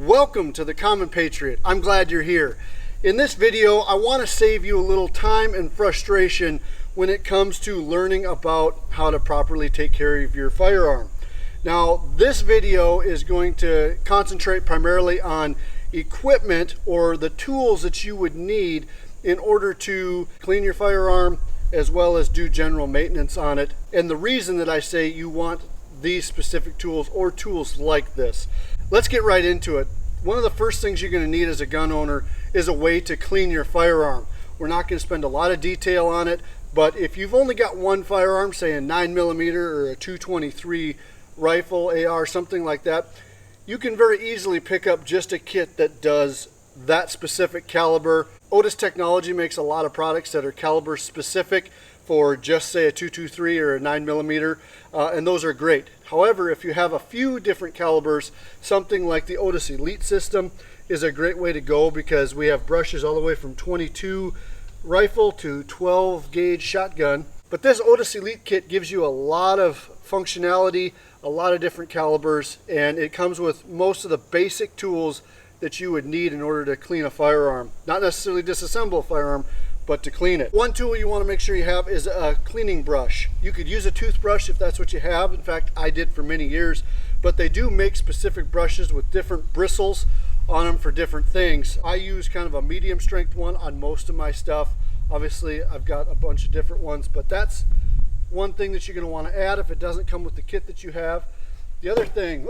Welcome to the Common Patriot. I'm glad you're here. In this video, I want to save you a little time and frustration when it comes to learning about how to properly take care of your firearm. Now, this video is going to concentrate primarily on equipment or the tools that you would need in order to clean your firearm as well as do general maintenance on it. And the reason that I say you want these specific tools or tools like this. Let's get right into it. One of the first things you're going to need as a gun owner is a way to clean your firearm. We're not going to spend a lot of detail on it, but if you've only got one firearm, say a 9mm or a 223 rifle, AR, something like that, you can very easily pick up just a kit that does that specific caliber. Otis Technology makes a lot of products that are caliber specific for just say a 223 or a 9mm, and those are great. However, if you have a few different calibers, something like the Otis Elite system is a great way to go because we have brushes all the way from 22 rifle to 12 gauge shotgun. But this Otis Elite kit gives you a lot of functionality, a lot of different calibers, and it comes with most of the basic tools that you would need in order to clean a firearm. Not necessarily disassemble a firearm, but to clean it. One tool you want to make sure you have is a cleaning brush. You could use a toothbrush if that's what you have. In fact, I did for many years, but they do make specific brushes with different bristles on them for different things. I use kind of a medium strength one on most of my stuff. Obviously, I've got a bunch of different ones, but that's one thing that you're going to want to add if it doesn't come with the kit that you have. The other thing,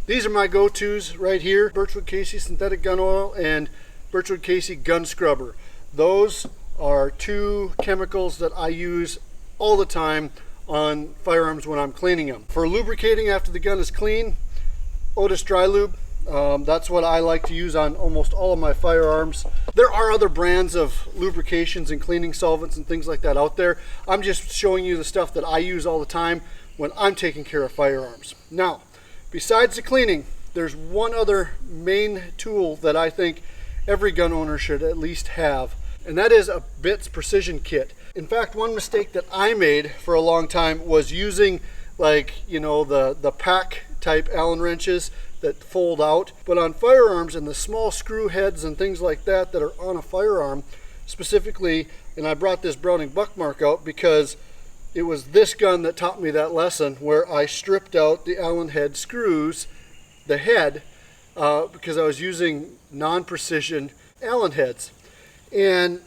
these are my go-tos right here. Birchwood Casey synthetic gun oil and Birchwood Casey gun scrubber. Those are two chemicals that I use all the time on firearms when I'm cleaning them. For lubricating after the gun is clean, Otis Dry Lube. That's what I like to use on almost all of my firearms. There are other brands of lubrications and cleaning solvents and things like that out there. I'm just showing you the stuff that I use all the time when I'm taking care of firearms. Now, besides the cleaning, there's one other main tool that I think every gun owner should at least have, and that is a Bits Precision Kit. In fact, one mistake that I made for a long time was using the pack type Allen wrenches that fold out. But on firearms and the small screw heads and things like that that are on a firearm specifically, and I brought this Browning Buckmark out because it was this gun that taught me that lesson where I stripped out the Allen head screws, the head, because I was using non-precision Allen heads. And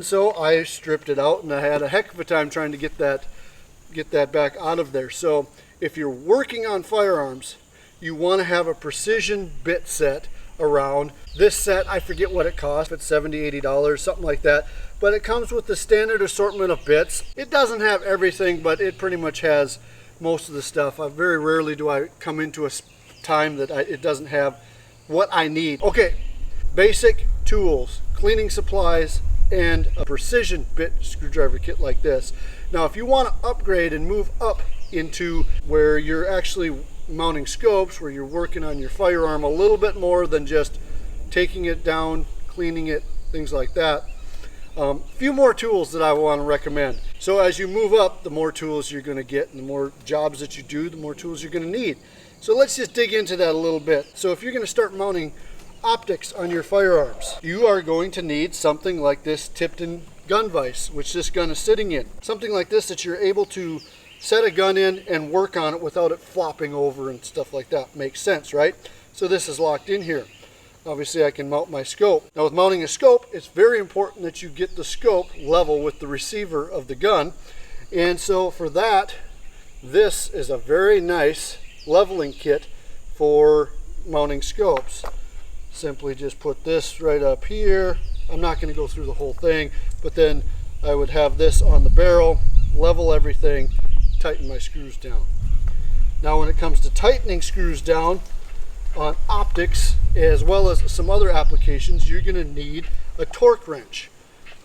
so I stripped it out, and I had a heck of a time trying to get that back out of there. So if you're working on firearms, you want to have a precision bit set around. This set, I forget what it costs, it's $70, $80, something like that. But it comes with the standard assortment of bits. It doesn't have everything, but it pretty much has most of the stuff. Very rarely do I come into a time that it doesn't have what I need. Okay, basic tools, cleaning supplies, and a precision bit screwdriver kit like this. Now, if you want to upgrade and move up into where you're actually mounting scopes, where you're working on your firearm a little bit more than just taking it down, cleaning it, things like that, a few more tools that I want to recommend. So as you move up, the more tools you're going to get, and the more jobs that you do, the more tools you're going to need. So let's just dig into that a little bit. So if you're going to start mounting optics on your firearms, you are going to need something like this Tipton gun vise, which this gun is sitting in. Something like this that you're able to set a gun in and work on it without it flopping over and stuff like that. Makes sense, right? So this is locked in here. Obviously, I can mount my scope. Now, with mounting a scope, it's very important that you get the scope level with the receiver of the gun. And so for that, this is a very nice leveling kit for mounting scopes. Simply just put this right up here. I'm not going to go through the whole thing, but then I would have this on the barrel, level everything, tighten my screws down. Now, when it comes to tightening screws down on optics, as well as some other applications, you're going to need a torque wrench.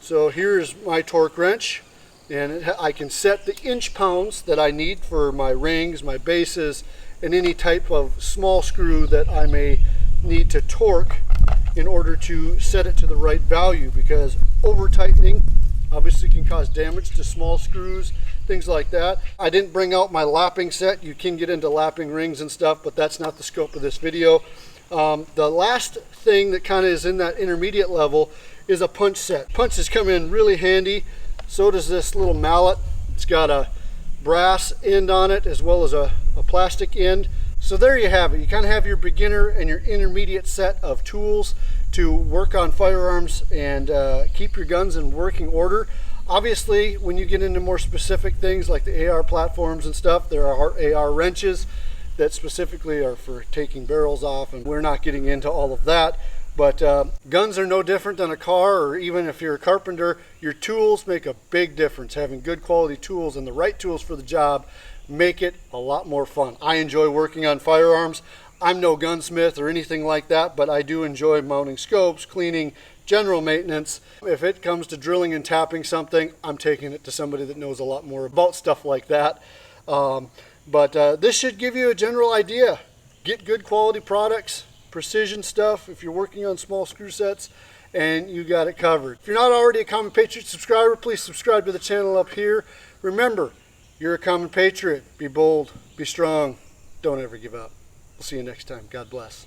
So here's my torque wrench, and I can set the inch pounds that I need for my rings, my bases, and any type of small screw that I may need to torque in order to set it to the right value, because over tightening obviously can cause damage to small screws, things like that. I didn't bring out my lapping set. You can get into lapping rings and stuff, but that's not the scope of this video. The last thing that kind of is in that intermediate level is a punch set. Punches come in really handy. So does this little mallet. It's got a brass end on it as well as a plastic end. So there you have it. You kind of have your beginner and your intermediate set of tools to work on firearms and keep your guns in working order. Obviously, when you get into more specific things like the AR platforms and stuff, there are AR wrenches that specifically are for taking barrels off, and we're not getting into all of that. But guns are no different than a car, or even if you're a carpenter, your tools make a big difference. Having good quality tools and the right tools for the job make it a lot more fun. I enjoy working on firearms. I'm no gunsmith or anything like that, but I do enjoy mounting scopes, cleaning, general maintenance. If it comes to drilling and tapping something, I'm taking it to somebody that knows a lot more about stuff like that. But this should give you a general idea. Get good quality products, precision stuff if you're working on small screw sets, and you got it covered. If you're not already a Common Patriot subscriber, please subscribe to the channel up here. Remember, you're a Common Patriot. Be bold, be strong, don't ever give up. We'll see you next time. God bless.